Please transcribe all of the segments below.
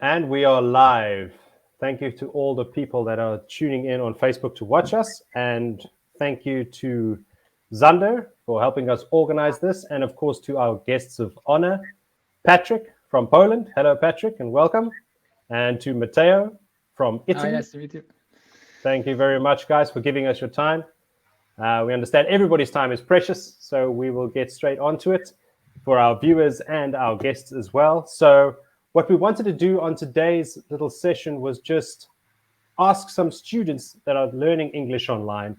And we are live. Thank you to all the people that are tuning in on Facebook to watch us. And thank you to Zander for helping us organize this. And of course, to our guests of honor, Patryk from Poland. Hello, Patryk, and welcome. And to Matteo from Hi, Italy. nice to meet you. Thank you very much, guys, for giving us your time. We understand everybody's time is precious, so we will get straight onto it for our viewers and our guests as well. So, what we wanted to do on today's little session was just ask some students that are learning English online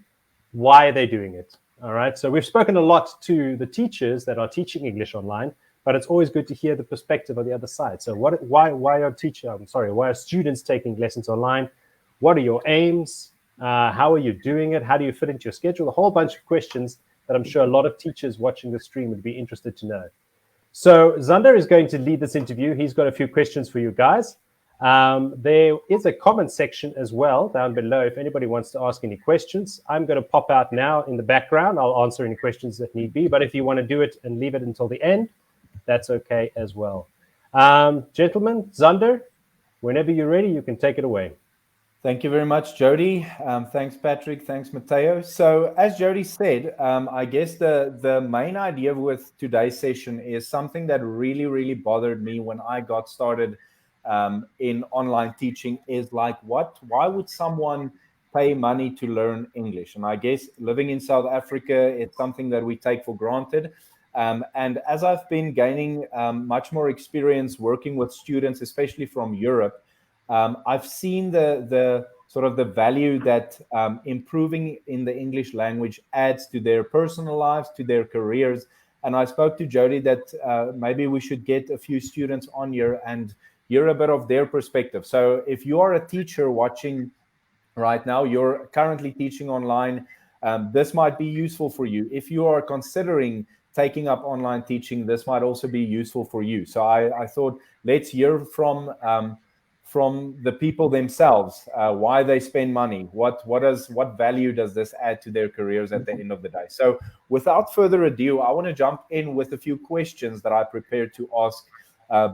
why they're doing it. All right. So, we've spoken a lot to the teachers that are teaching English online, but it's always good to hear the perspective of the other side. So, why are students taking lessons online? What are your aims? How are you doing it? How do you fit into your schedule? A whole bunch of questions that I'm sure a lot of teachers watching the stream would be interested to know. So Zander is going to lead this interview. He's got a few questions for you guys. There is a comment section as well down below if anybody wants to ask any questions. I'm going to pop out now in the background. I'll answer any questions that need be. But if you want to do it and leave it until the end, that's okay as well. Gentlemen, Zander, whenever you're ready, you can take it away. Thank you very much, Jody. Thanks, Patryk. Thanks, Matteo. So, as Jody said, I guess the main idea with today's session is something that really bothered me when I got started in online teaching. Is like, why would someone pay money to learn English? And I guess living in South Africa, it's something that we take for granted. And as I've been gaining much more experience working with students, especially from Europe, I've seen the sort of the value that improving in the English language adds to their personal lives, to their careers. And I spoke to Jody that maybe we should get a few students on here and hear a bit of their perspective. So if you are a teacher watching right now, you're currently teaching online, this might be useful for you. If you are considering taking up online teaching, this might also be useful for you. So I thought, let's hear from the people themselves, why they spend money, what value does this add to their careers at the end of the day. So without further ado, I want to jump in with a few questions that I prepared to ask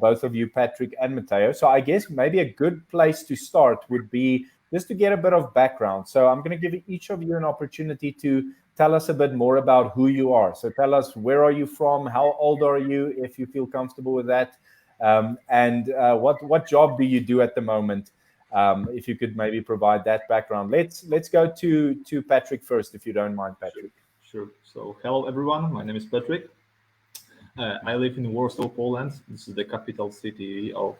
both of you, Patryk and Matteo. So I guess maybe a good place to start would be just to get a bit of background. So I'm going to give each of you an opportunity to tell us a bit more about who you are. So tell us, where are you from? How old are you, if you feel comfortable with that? And what job do you do at the moment? If you could maybe provide that background. Let's go to Patryk first, if you don't mind, Patryk. Sure. So, hello everyone. My name is Patryk. I live in Warsaw, Poland. This is the capital city of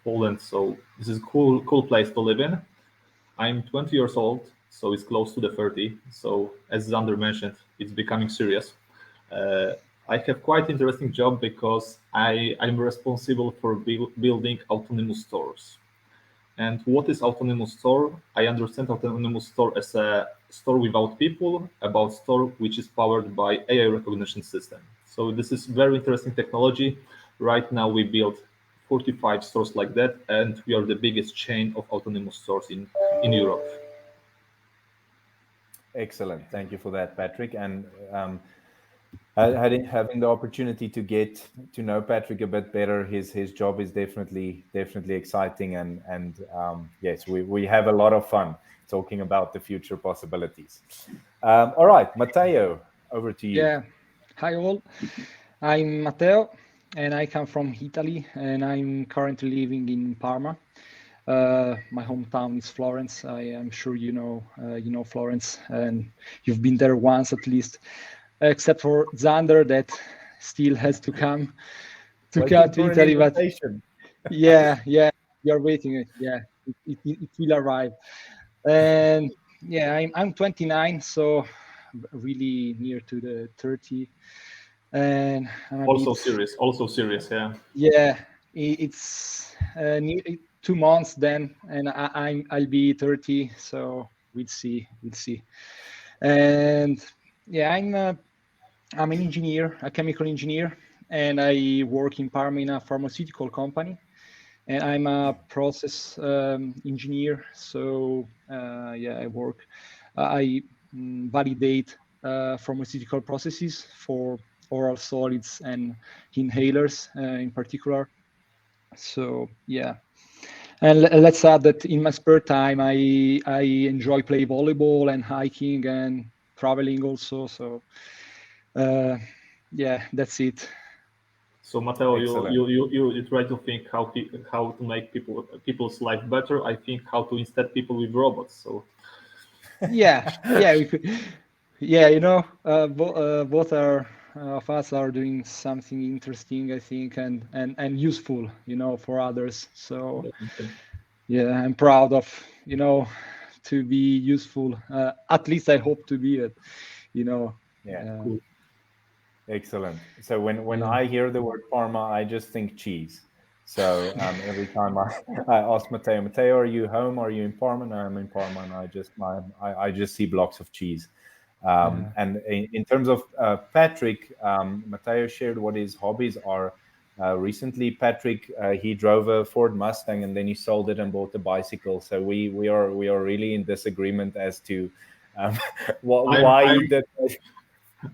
Poland. So this is a cool place to live in. I'm 20 years old, so it's close to the 30. So as Zander mentioned, it's becoming serious. I have quite interesting job because I'm responsible for building autonomous stores. And what is autonomous store? I understand autonomous store as a store without people, about store which is powered by AI recognition system. So this is very interesting technology. Right now we build 45 stores like that, and we are the biggest chain of autonomous stores in Europe. Excellent. Thank you for that, Patryk. And having the opportunity to get to know Patryk a bit better, his job is definitely exciting, and yes, we have a lot of fun talking about the future possibilities. All right, Matteo, over to you. Yeah. Hi all. I'm Matteo and I come from Italy and I'm currently living in Parma. My hometown is Florence. I am sure you know Florence and you've been there once at least, except for Zander that still has to come to Italy. But yeah, you're waiting. Yeah, it will arrive. And yeah, I'm 29, so really near to the 30. And I'm also serious, yeah. Yeah, it's 2 months then, and I'll be 30, so we'll see. And yeah, I'm an engineer, a chemical engineer, and I work in Parma in a pharmaceutical company, and I'm a process engineer. So yeah, I validate pharmaceutical processes for oral solids and inhalers in particular. So yeah, and let's add that in my spare time, I enjoy play volleyball and hiking and traveling also. So yeah, that's it. So Matteo, Excellent. you try to think how to make people's life better. I think how to instead people with robots. So Yeah, yeah, we could, yeah. Both are of us are doing something interesting, I think, and useful, for others. So definitely. yeah, I'm proud of, to be useful. At least I hope to be it. You know. Yeah. Cool. Excellent. So when Yeah. I hear the word Parma, I just think cheese. So every time I ask Matteo, are you home? Are you in Parma? No, I'm in Parma, and I just see blocks of cheese. Yeah. And in terms of Patrick, Matteo shared what his hobbies are. Recently, Patrick he drove a Ford Mustang and then he sold it and bought a bicycle. So we are really in disagreement as to um, I'm why he I'm did.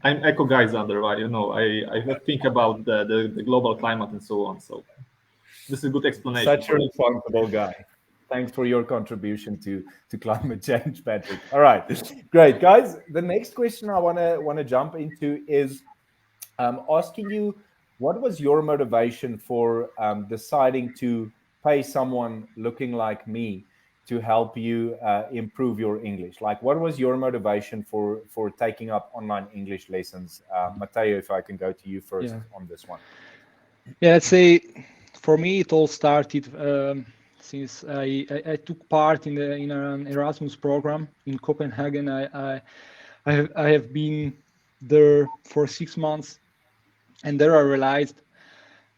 I'm eco guys under, right? I think about the global climate and so on. So this is a good explanation Such a for it. responsible guy. Thanks for your contribution to climate change, Patrick. All right, great, guys. The next question I wanna jump into is asking you, what was your motivation for deciding to pay someone looking like me to help you improve your English? Like, what was your motivation for taking up online English lessons? Matteo, if I can go to you first Yeah. on this one. Yeah. Let's say for me, it all started since I took part in an Erasmus program in Copenhagen. I have been there for 6 months, and there I realized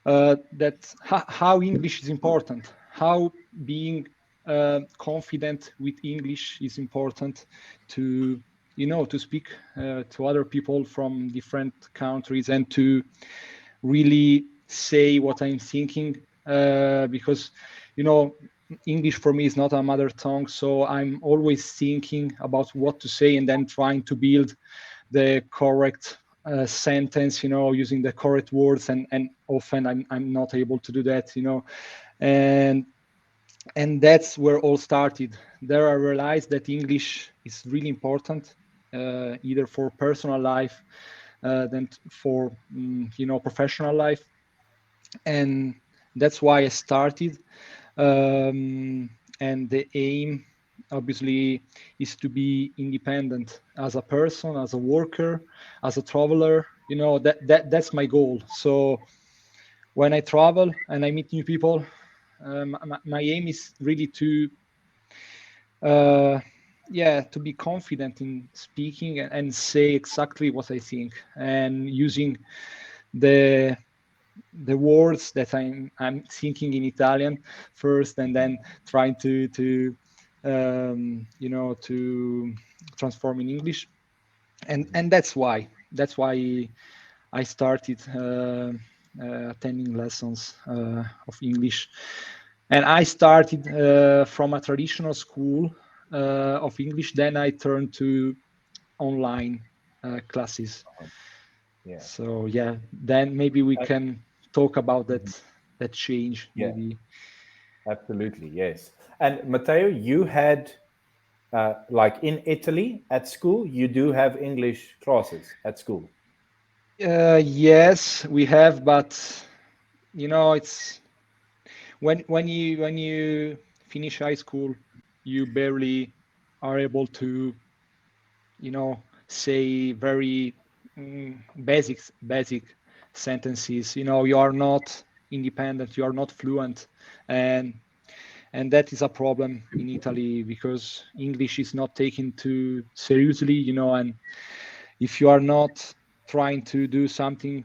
that how English is important, how being confident with English is important to to speak to other people from different countries and to really say what I'm thinking, because English for me is not a mother tongue, so I'm always thinking about what to say and then trying to build the correct sentence, using the correct words, and often I'm not able to do that, and that's where all started. There I realized that English is really important, either for personal life than for professional life, and that's why I started. And the aim, obviously, is to be independent as a person, as a worker, as a traveler. That's my goal. So when I travel and I meet new people, my aim is really to to be confident in speaking and say exactly what I think, and using the words that I'm thinking in Italian first, and then trying to to transform in English, and that's why I started attending lessons of English, and I started from a traditional school of English. Then I turned to online classes. Yeah. So yeah, then maybe we Uh, can talk about mhm. that change Yeah, maybe. absolutely. Yes. And Matteo, you had like in Italy at school, you do have English classes at school. Yes, we have, but it's when you finish high school, you barely are able to say very basic sentences. You are not independent, you are not fluent, and that is a problem in Italy because English is not taken too seriously, and if you are not trying to do something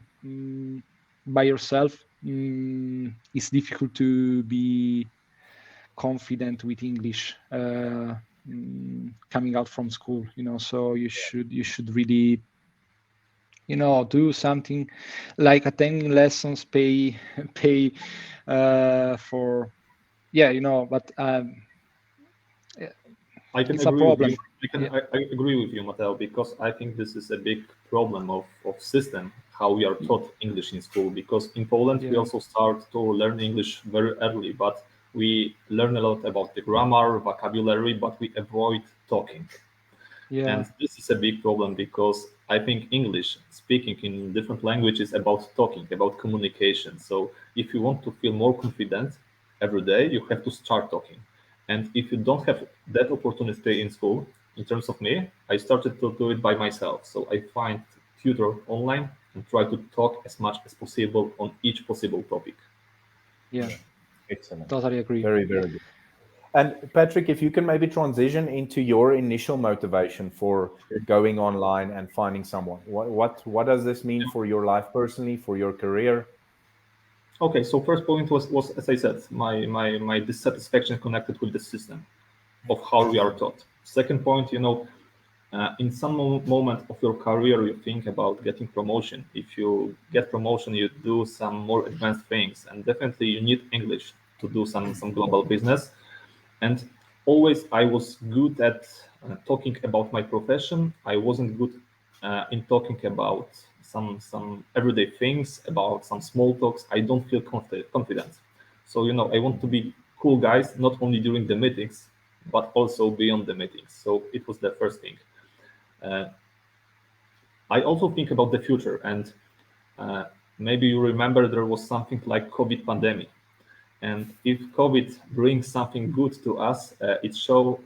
by yourself, it's difficult to be confident with English coming out from school. So you should really do something like attending lessons, pay pay for but I can it's a agree with problem. you. Yeah. I agree with you, Matteo, because I think this is a big problem of system. how we are taught English in school, because in Poland we Yeah. also start to learn English very early, but we learn a lot about the grammar, vocabulary, but we avoid talking. Yeah. And this is a big problem, because I think English, speaking in different languages, about talking, about communication. So if you want to feel more confident every day, you have to start talking. And if you don't have that opportunity in school, in terms of me, I started to do it by myself. So I find tutor online and try to talk as much as possible on each possible topic. Yeah. Excellent. Totally agree. Very, very good. And Patryk, if you can maybe transition into your initial motivation for going online and finding someone, what does this mean for your life personally, for your career? Okay, so first point was as I said, my dissatisfaction connected with the system of how we are taught. Second point, in some moment of your career, you think about getting promotion. If you get promotion, you do some more advanced things, and definitely you need English to do some global business. And always I was good at talking about my profession. I wasn't good in talking about some everyday things, about some small talks. I don't feel confident. So I want to be cool guys, not only during the meetings, but also beyond the meetings. So it was the first thing. I also think about the future, and maybe you remember there was something like COVID pandemic. And if COVID brings something good to us, it shows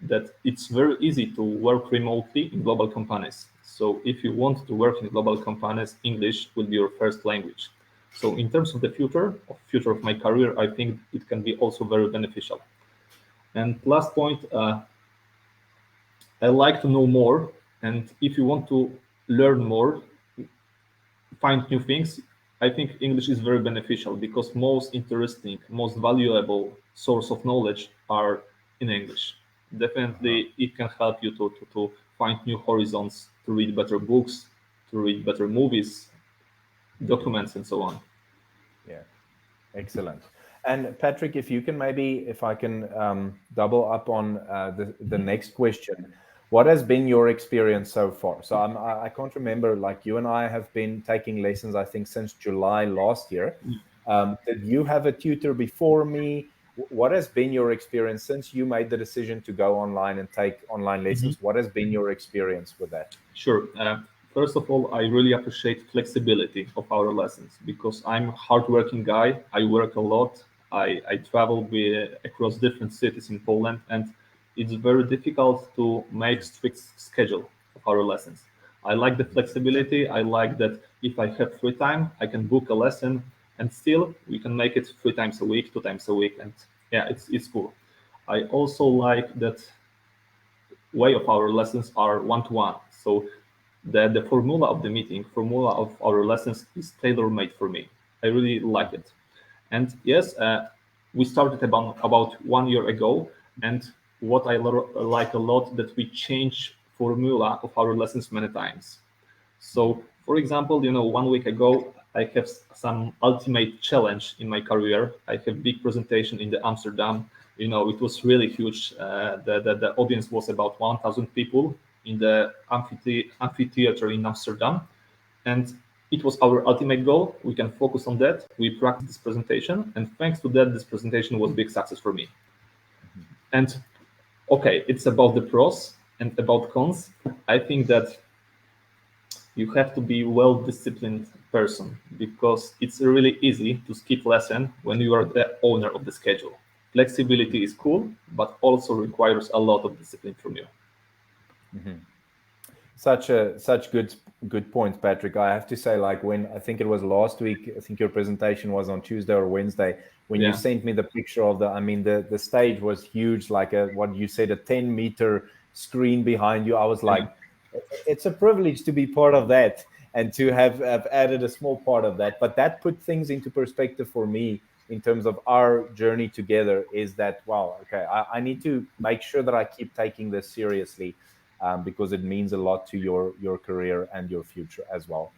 that it's very easy to work remotely in global companies. So if you want to work in global companies, English will be your first language. So in terms of the future of my career, I think it can be also very beneficial. And last point, I like to know more. And if you want to learn more, find new things, I think English is very beneficial, because most interesting, most valuable source of knowledge are in English. Definitely, it can help you to find new horizons, to read better books, to read better movies, documents, and so on. Yeah, excellent. And Patryk, if you can maybe, if I can double up on the next question, what has been your experience so far? So I can't remember, like you and I have been taking lessons, I think, since July last year. Did you have a tutor before me? What has been your experience since you made the decision to go online and take online lessons? What has been your experience with that? Sure. First of all, I really appreciate flexibility of our lessons, because I'm a hardworking guy. I work a lot. I travel across different cities in Poland, and it's very difficult to make strict schedule of our lessons. I like the flexibility. I like that if I have free time, I can book a lesson, and still we can make it 3 times a week, 2 times a week, and yeah, it's cool. I also like that way of our lessons are one-to-one. So the formula of the meeting, formula of our lessons is tailor-made for me. I really like it. And yes, we started about 1 year ago. And what I like a lot, that we change formula of our lessons many times. So, for example, 1 week ago, I have some ultimate challenge in my career. I have big presentation in the Amsterdam. It was really huge. The audience was about 1,000 people in the amphitheater in Amsterdam. And it was our ultimate goal. We can focus on that. We practiced this presentation. And thanks to that, this presentation was a big success for me. And okay, it's about the pros and about cons. I think that you have to be well-disciplined person, because it's really easy to skip lesson when you are the owner of the schedule. Flexibility is cool, but also requires a lot of discipline from you. Such good points, Patryk. I have to say, like when I think it was last week, I think your presentation was on Tuesday or Wednesday, when you sent me the picture of the stage was huge, like what you said, a 10-meter screen behind you. I was like, it's a privilege to be part of that and to have added a small part of that. But that put things into perspective for me in terms of our journey together, is that, wow, okay, I need to make sure that I keep taking this seriously, because it means a lot to your career and your future as well.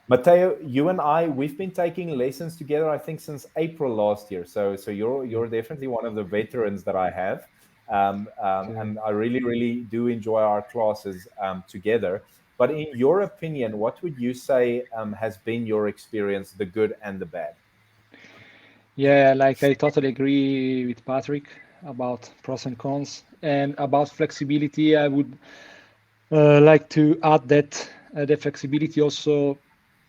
Matteo, you and I, we've been taking lessons together, I think, since April last year. So you're definitely one of the veterans that I have. And I really do enjoy our classes together. But in your opinion, what would you say has been your experience, the good and the bad? Yeah, like I totally agree with Patrick about pros and cons. And about flexibility, I would like to add that the flexibility also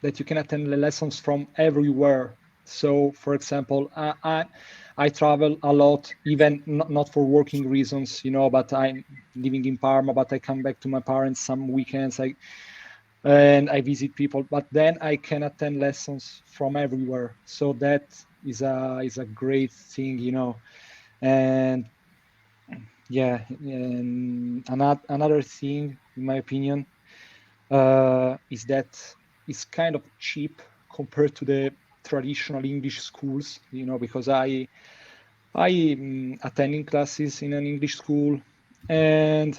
that you can attend the lessons from everywhere. So, for example, I travel a lot, even not for working reasons, but I'm living in Parma, but I come back to my parents some weekends. And I visit people, but then I can attend lessons from everywhere. So that is a great thing, And yeah, and another thing, in my opinion, is that it's kind of cheap compared to the traditional English schools, because I attending classes in an English school, and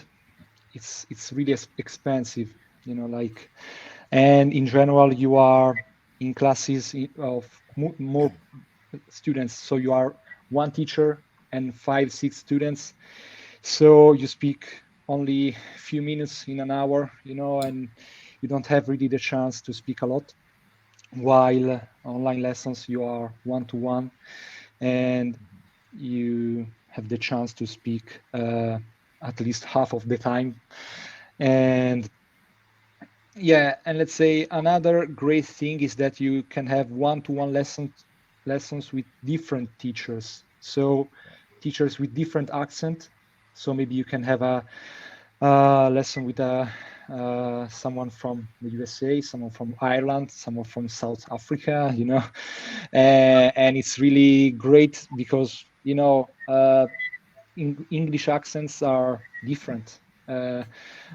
it's really expensive, like, and in general you are in classes of more students, so you are one teacher and 5-6 students, so you speak only a few minutes in an hour, and you don't have really the chance to speak a lot, while online lessons you are one-to-one and you have the chance to speak at least half of the time. And yeah, and let's say another great thing is that you can have one-to-one lessons with different teachers. So teachers with different accent. So maybe you can have a lesson with someone from the USA, someone from Ireland, someone from South Africa, and it's really great because English accents are different. I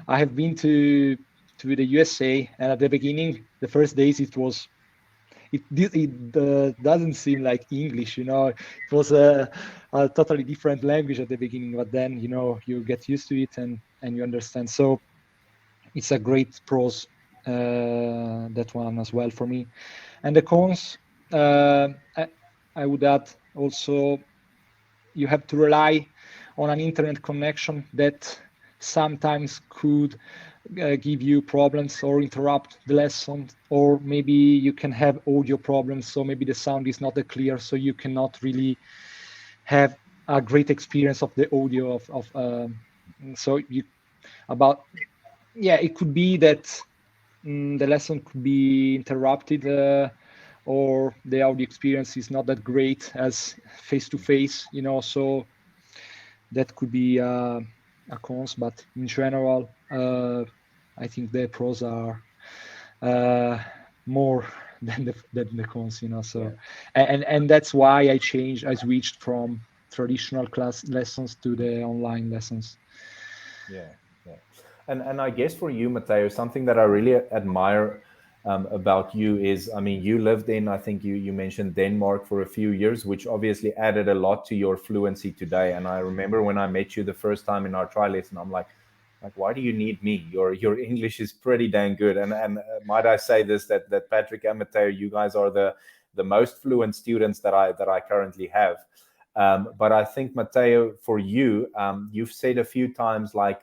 have been to the USA, and at the beginning, the first days, it doesn't seem like English, It was a totally different language at the beginning, but then you get used to it and you understand. So it's a great pros, that one as well for me. And the cons, I would add also, you have to rely on an internet connection that sometimes could give you problems or interrupt the lesson, or maybe you can have audio problems, so maybe the sound is not that clear, so you cannot really have a great experience of the audio so you about it could be that the lesson could be interrupted, or the audio experience is not that great as face-to-face, so that could be a cons. But in general, I think the pros are more than the cons, so and that's why I switched from traditional class lessons to the online lessons. And I guess for you, Matteo, something that I really admire about you is, I mean, you lived in, I think you mentioned Denmark for a few years, which obviously added a lot to your fluency today. And I remember when I met you the first time in our tri lesson, I'm like, why do you need me? Your English is pretty dang good. And might I say this, that Patryk and Matteo, you guys are the most fluent students that I currently have. But I think, Matteo, for you, you've said a few times, like,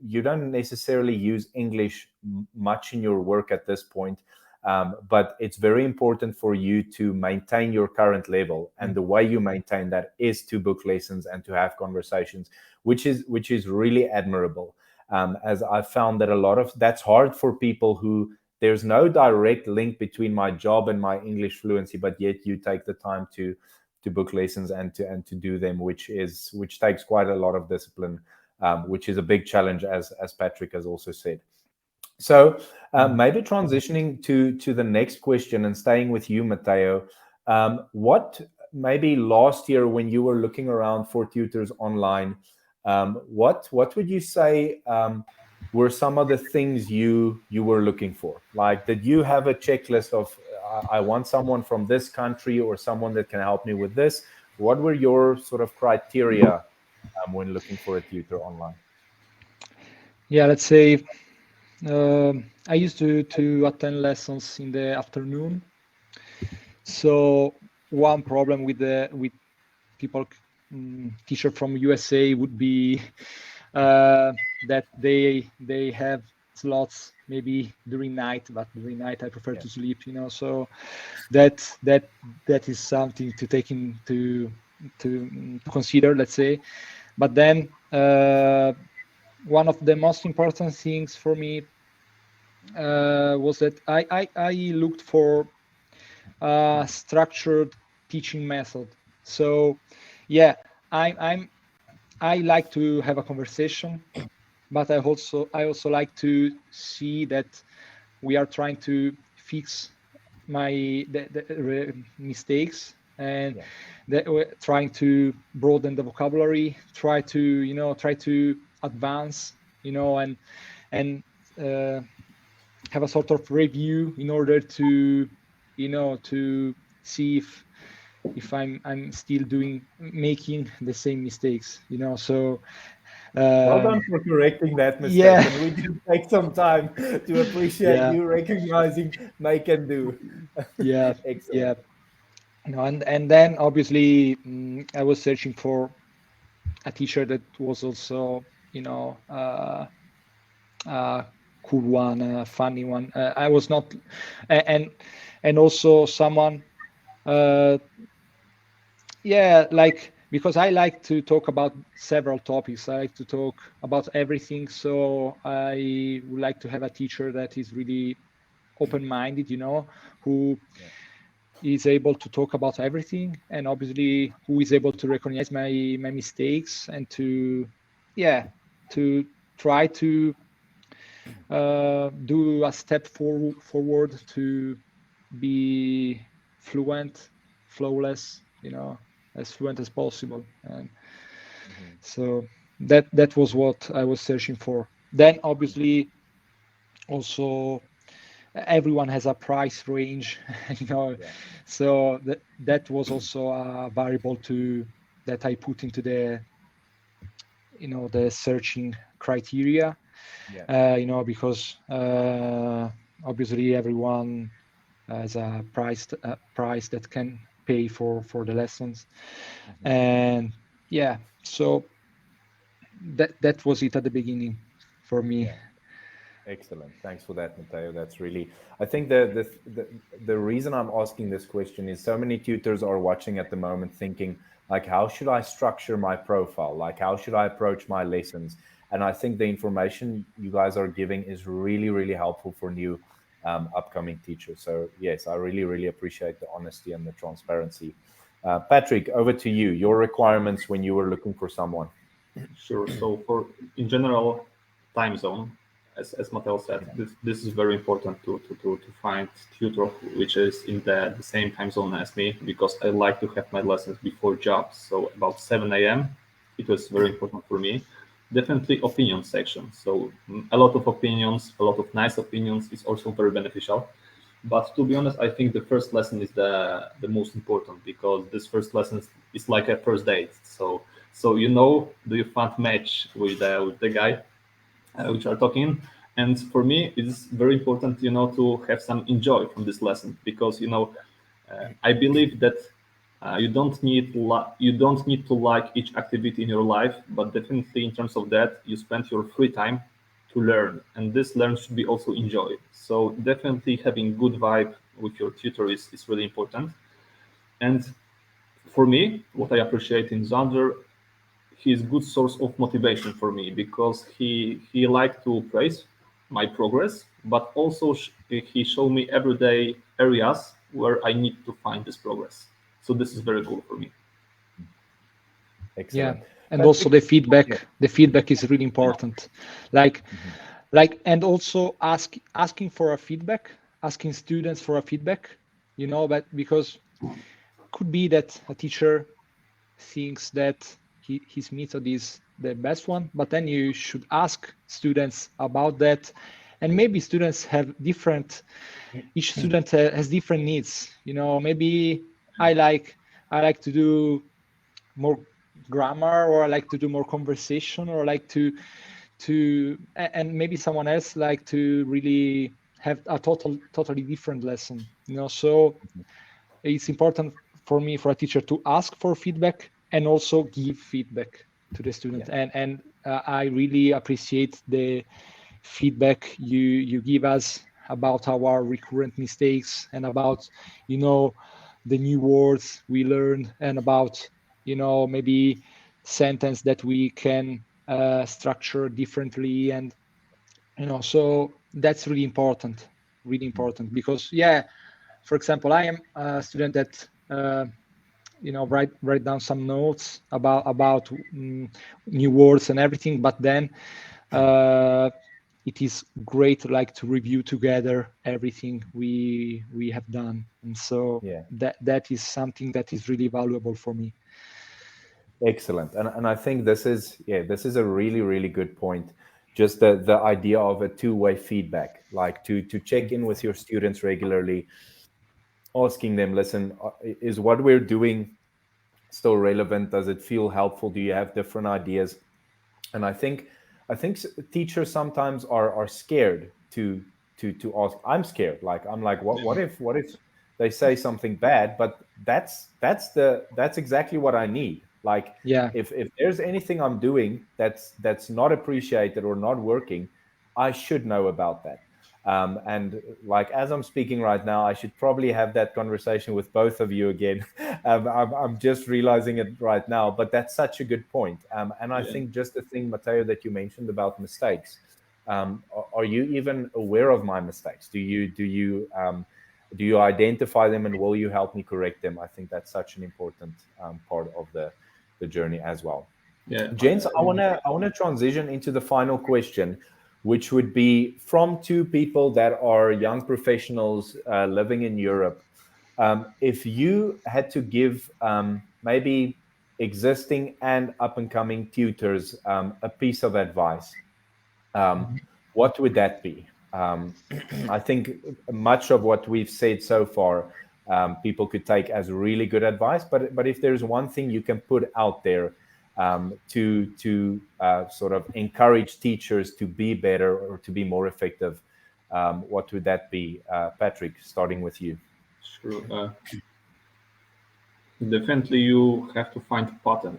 you don't necessarily use English much in your work at this point, but it's very important for you to maintain your current level. And the way you maintain that is to book lessons and to have conversations, which is really admirable. As I found that a lot of that's hard for people who there's no direct link between my job and my English fluency, but yet you take the time to book lessons and to do them, which takes quite a lot of discipline. Which is a big challenge, as Patryk has also said. So maybe transitioning to the next question and staying with you, Matteo, what maybe last year when you were looking around for tutors online, what would you say were some of the things you were looking for? Like, did you have a checklist of I want someone from this country or someone that can help me with this? What were your sort of criteria when looking for a tutor online? Yeah, let's say I used to attend lessons in the afternoon. So one problem with people, teacher from USA would be that they have slots maybe during night, but during night I prefer to sleep, you know. So that is something to take into to consider, let's say. But then one of the most important things for me was that I looked for a structured teaching method. So yeah, I like to have a conversation, but I also like to see that we are trying to fix the mistakes, and that we're trying to broaden the vocabulary, try to advance, you know, and have a sort of review in order to, you know, to see if I'm still making the same mistakes, you know. So well done for correcting that mistake. Yeah. And we did take some time to appreciate you recognizing make and do. Yeah. Excellent. Yeah. You know, and then obviously I was searching for a teacher that was also, you know, cool one, a funny one. I was not, and also someone, like, because I like to talk about several topics. I like to talk about everything. So I would like to have a teacher that is really open-minded, you know, who is able to talk about everything, and obviously who is able to recognize my mistakes and to try to do a step forward to be fluent, flawless, you know, as fluent as possible. And so that was what I was searching for. Then obviously also everyone has a price range, you know. So that was also a variable that I put into the, you know, the searching criteria. You know, because obviously everyone has a price that can pay for the lessons. And so that was it at the beginning for me. Excellent. Thanks for that, Matteo. That's really, I think the reason I'm asking this question is so many tutors are watching at the moment thinking, like, how should I structure my profile? Like, how should I approach my lessons? And I think the information you guys are giving is really, really helpful for new upcoming teachers. So yes, I really, really appreciate the honesty and the transparency. Patryk, over to you. Your requirements when you were looking for someone. Sure. So in general, time zone, as Matteo said, this is very important to find tutor which is in the same time zone as me, because I like to have my lessons before jobs. So about 7 a.m. it was very important for me. Definitely opinion section. So a lot of opinions, a lot of nice opinions is also very beneficial. But to be honest, I think the first lesson is the most important, because this first lesson is like a first date. So you know, do you find match with the guy which are talking? And for me, it's very important, you know, to have some enjoy from this lesson, because, you know, I believe that you don't need to like each activity in your life, but definitely in terms of that, you spend your free time to learn, and this learn should be also enjoyed. So definitely having good vibe with your tutor is really important. And for me, what I appreciate in Zander, he is good source of motivation for me, because he like to praise my progress, but also he show me everyday areas where I need to find this progress. So this is very cool for me. Excellent. And also the feedback is really important. Like, and also asking for a feedback, asking students for a feedback, you know, but because could be that a teacher thinks that his method is the best one, but then you should ask students about that. And maybe students have each student has different needs, you know. Maybe I like to do more grammar, or I like to do more conversation, or I like to and maybe someone else like to really have a totally different lesson, you know. So it's important for me, for a teacher, to ask for feedback and also give feedback to the student. And I really appreciate the feedback you give us about our recurrent mistakes and about the new words we learned, and about maybe sentence that we can structure differently. And so that's really important because for example, I am a student that write down some notes about new words and everything, but then it is great to review together everything we have done. And so that is something that is really valuable for me. Excellent. And I think this is a really, really good point. Just the idea of a two-way feedback, like to check in with your students regularly, asking them, listen, is what we're doing still relevant? Does it feel helpful? Do you have different ideas? And I think teachers sometimes are scared to ask. I'm scared. I'm like, what if they say something bad? But that's exactly what I need. If there's anything I'm doing that's not appreciated or not working, I should know about that. And as I'm speaking right now, I should probably have that conversation with both of you again. I'm just realizing it right now, but that's such a good point. And I think just the thing, Matteo, that you mentioned about mistakes. Are you even aware of my mistakes? Do you identify them, and will you help me correct them? I think that's such an important part of the journey as well. Gents, I wanna transition into the final question, which would be from two people that are young professionals living in Europe. If you had to give maybe existing and up-and-coming tutors a piece of advice, what would that be? I think much of what we've said so far, people could take as really good advice. But if there's one thing you can put out there to sort of encourage teachers to be better or to be more effective, what would that be? Patryk, starting with you. Sure. Definitely, you have to find pattern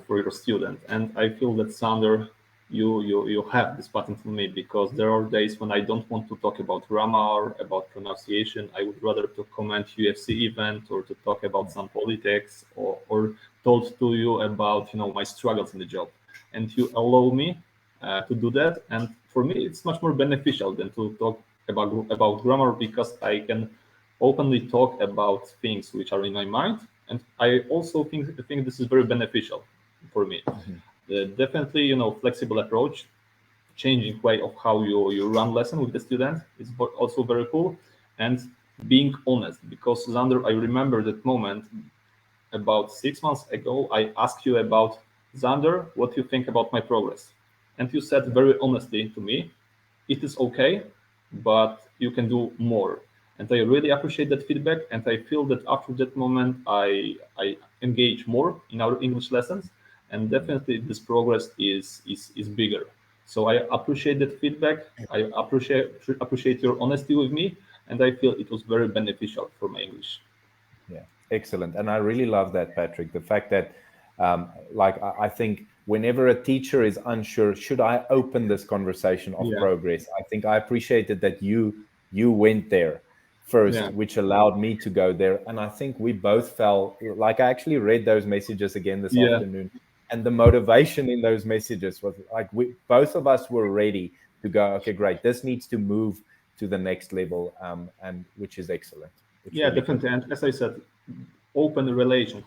for your student, and I feel that Sander, you have this pattern for me, because there are days when I don't want to talk about grammar, about pronunciation. I would rather to comment UFC event or to talk about some politics or told to you about my struggles in the job, and you allow me to do that. And for me, it's much more beneficial than to talk about grammar, because I can openly talk about things which are in my mind, and I also think this is very beneficial for me. Definitely, flexible approach, changing way of how you run lesson with the student is also very cool, and being honest. Because Xander, I remember that moment about 6 months ago. I asked you about, Xander, what you think about my progress, and you said very honestly to me, it is okay, but you can do more. And I really appreciate that feedback, and I feel that after that moment, I engage more in our English lessons, and definitely this progress is bigger. So I appreciate that feedback. I appreciate your honesty with me, and I feel it was very beneficial for my English. Yeah, excellent. And I really love that, Patryk. The fact that, I think whenever a teacher is unsure, should I open this conversation of progress? I think I appreciated that you went there first, which allowed me to go there. And I think we both felt like, I actually read those messages again this afternoon, and the motivation in those messages was like, both of us were ready to go, okay, great, this needs to move to the next level, and which is excellent. Yeah, definitely. And as I said, open relation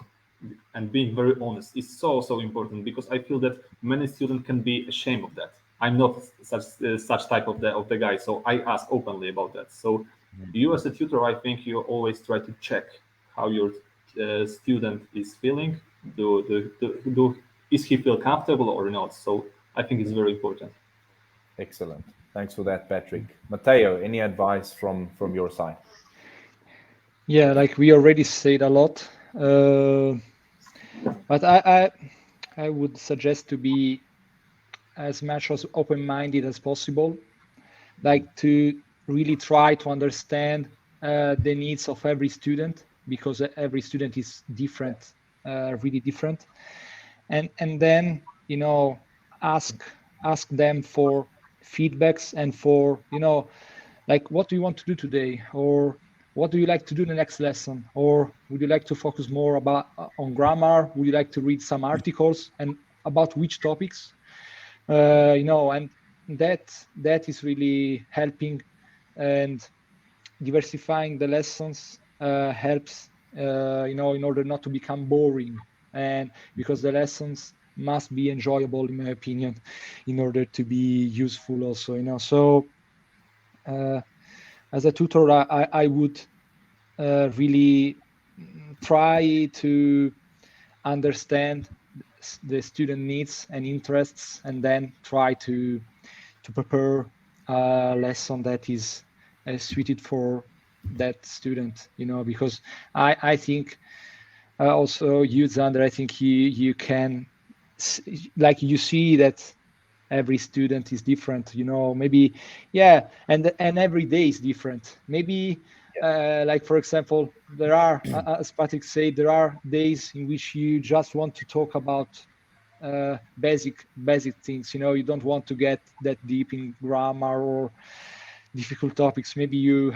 and being very honest is so important, because I feel that many students can be ashamed of that. I'm not such type of the guy, so I ask openly about that. So you as a tutor, I think you always try to check how your student is feeling. Is he feel comfortable or not? So I think it's very important. Excellent. Thanks for that, Patryk. Matteo, any advice from your side? Yeah, like we already said a lot, but I would suggest to be as much as open-minded as possible, like to really try to understand the needs of every student, because every student is different, really different, and then ask them for feedbacks and for, like, what do you want to do today, or what do you like to do in the next lesson, or would you like to focus more on grammar, would you like to read some articles, and about which topics, and that is really helping, and diversifying the lessons helps, in order not to become boring, and because the lessons must be enjoyable, in my opinion, in order to be useful also. So as a tutor, I would really try to understand the student needs and interests, and then try to prepare a lesson that is suited for that student, because I think also you, Xander, I think you can, like, you see that every student is different, maybe, yeah, and every day is different. Maybe like, for example, there are, as Patryk said, there are days in which you just want to talk about basic things. You don't want to get that deep in grammar or difficult topics. Maybe you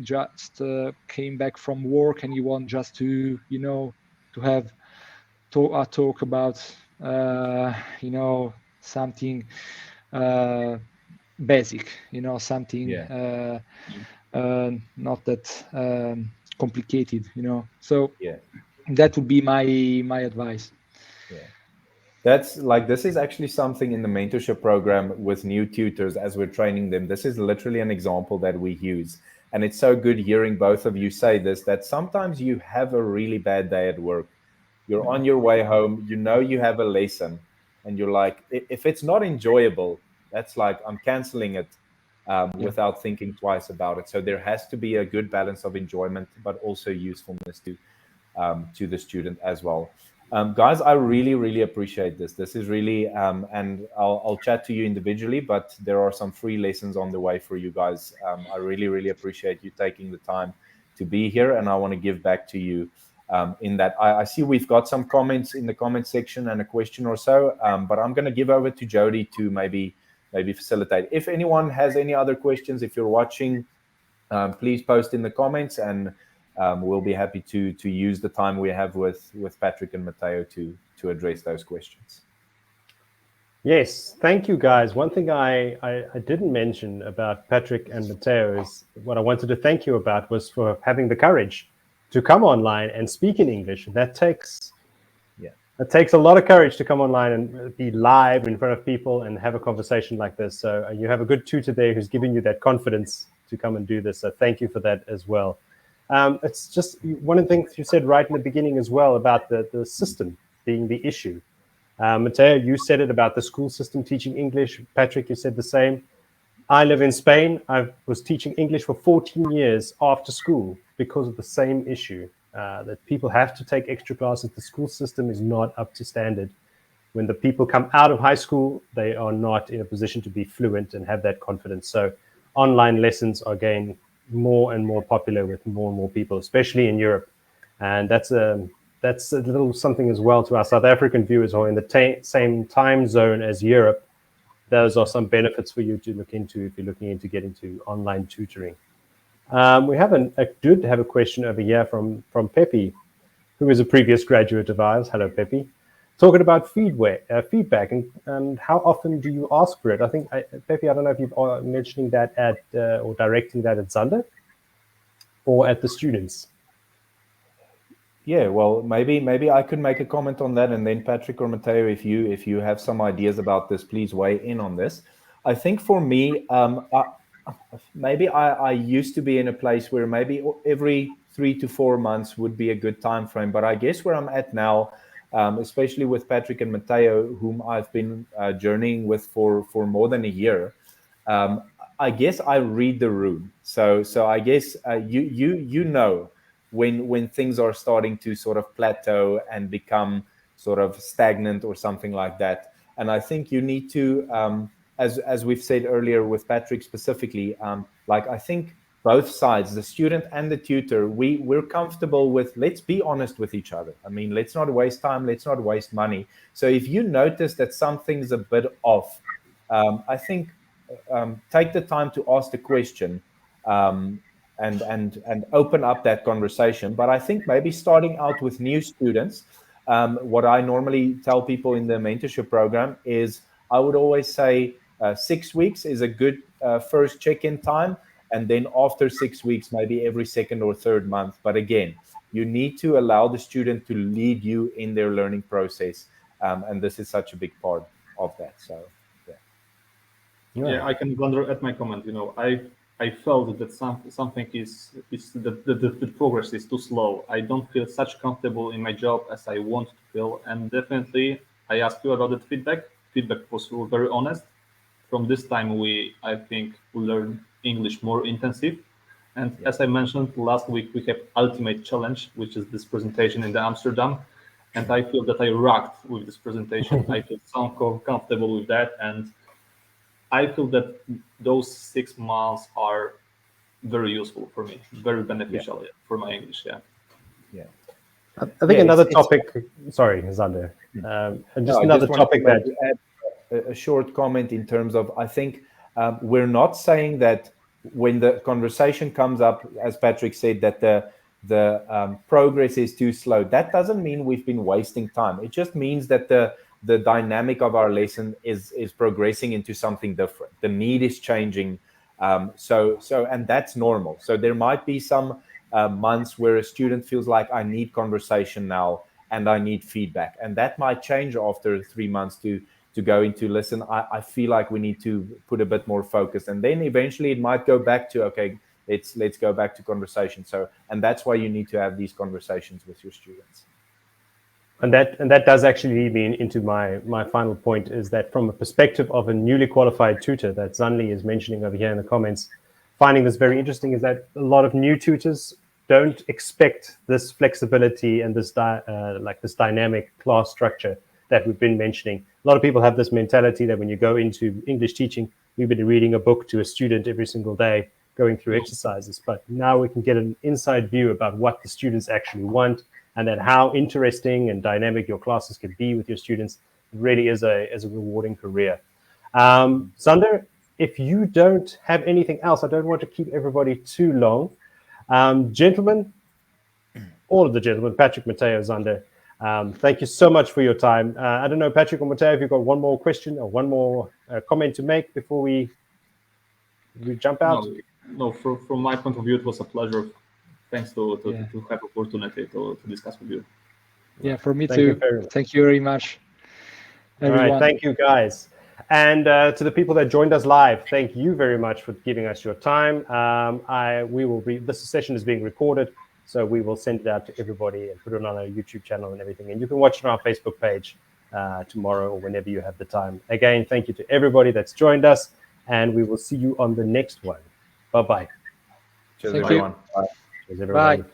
just came back from work and you want just to to have a talk about something basic, something not that complicated, so that would be my advice. That's like, this is actually something in the mentorship program with new tutors as we're training them. This is literally an example that we use. And it's so good hearing both of you say this, that sometimes you have a really bad day at work. You're on your way home, you have a lesson, and you're like, if it's not enjoyable, that's like, I'm canceling it without thinking twice about it. So there has to be a good balance of enjoyment, but also usefulness to the student as well. Guys, I really, really appreciate this. This is really, and I'll chat to you individually, but there are some free lessons on the way for you guys. I really, really appreciate you taking the time to be here, and I want to give back to you in that. I see we've got some comments in the comment section and a question or so, but I'm going to give over to Jody to maybe facilitate. If anyone has any other questions, if you're watching, please post in the comments, and we'll be happy to use the time we have with Patryk and Matteo to address those questions. Yes, thank you, guys. One thing I didn't mention about Patryk and Matteo is what I wanted to thank you about was for having the courage to come online and speak in English. That takes a lot of courage to come online and be live in front of people and have a conversation like this. So you have a good tutor there who's giving you that confidence to come and do this. So thank you for that as well. It's just one of the things you said right in the beginning as well about the system being the issue. Matteo, you said it about the school system teaching English. Patryk, you said the same. I live in Spain. I was teaching English for 14 years after school because of the same issue, that people have to take extra classes. The school system is not up to standard. When the people come out of high school, they are not in a position to be fluent and have that confidence. So online lessons are getting more and more popular with more and more people, especially in Europe. And that's a little something as well to our South African viewers who are in the same time zone as Europe. Those are some benefits for you to look into if you're looking into getting into online tutoring. We did have a question over here from Pepe, who is a previous graduate of ours. Hello, Pepe. Talking about feedback and how often do you ask for it? I think, Pepe, I don't know if you're mentioning that or directing that at Xander or at the students. Yeah, well, maybe I could make a comment on that, and then Patryk or Matteo, if you have some ideas about this, please weigh in on this. I think for me, I used to be in a place where maybe every 3 to 4 months would be a good time frame, but I guess where I'm at now, especially with Patryk and Matteo, whom I've been journeying with for more than a year, I guess I read the room. So I guess you know when things are starting to sort of plateau and become sort of stagnant or something like that. And I think you need to, as we've said earlier with Patryk specifically, like I think both sides, the student and the tutor, we're comfortable with, let's be honest with each other. I mean, let's not waste time, let's not waste money. So if you notice that something's a bit off, I think take the time to ask the question and open up that conversation. But I think maybe starting out with new students, what I normally tell people in the mentorship program is I would always say 6 weeks is a good first check-in time. And then after 6 weeks, maybe every second or third month. But again, you need to allow the student to lead you in their learning process. And this is such a big part of that. So, yeah, I can wonder at my comment. I felt that something is that the progress is too slow. I don't feel such comfortable in my job as I want to feel, and definitely I asked you about that feedback. Feedback was very honest. From this time, I think we learn English more intensive. And as I mentioned last week, we have ultimate challenge, which is this presentation in the Amsterdam. And I feel that I rocked with this presentation. I feel so comfortable with that, and I feel that those 6 months are very useful for me, very beneficial for my English. Yeah. I think another topic. Sorry, Zander. Another topic that. A short comment in terms of, I think we're not saying that when the conversation comes up, as Patryk said, that the progress is too slow. That doesn't mean we've been wasting time. It just means that the dynamic of our lesson is progressing into something different. The need is changing. And that's normal. So there might be some months where a student feels like I need conversation now and I need feedback. And that might change after 3 months to go into, listen, I feel like we need to put a bit more focus. And then eventually it might go back to, okay, let's go back to conversation. And that's why you need to have these conversations with your students. And that does actually lead me into my final point, is that from a perspective of a newly qualified tutor that Zanli is mentioning over here in the comments, finding this very interesting is that a lot of new tutors don't expect this flexibility and this this dynamic class structure that we've been mentioning. A lot of people have this mentality that when you go into English teaching, you've been reading a book to a student every single day, going through exercises. But now we can get an inside view about what the students actually want, and then how interesting and dynamic your classes can be with your students. It really is a rewarding career. Zander, if you don't have anything else, I don't want to keep everybody too long. Gentlemen, all of the gentlemen, Patryk, Matteo, Zander, thank you so much for your time. I don't know, Patryk or Matteo, if you've got one more question or one more comment to make before we jump out. No, from my point of view, it was a pleasure. Thanks to have opportunity to discuss with you. Yeah, for me too. Thank you very much, everyone. All right, thank you, guys. And to the people that joined us live, thank you very much for giving us your time. This session is being recorded, so we will send it out to everybody and put it on our YouTube channel and everything. And you can watch it on our Facebook page tomorrow or whenever you have the time. Again, thank you to everybody that's joined us, and we will see you on the next one. Bye-bye. Cheers, Thank everyone. You. Bye. Cheers, everyone. Bye.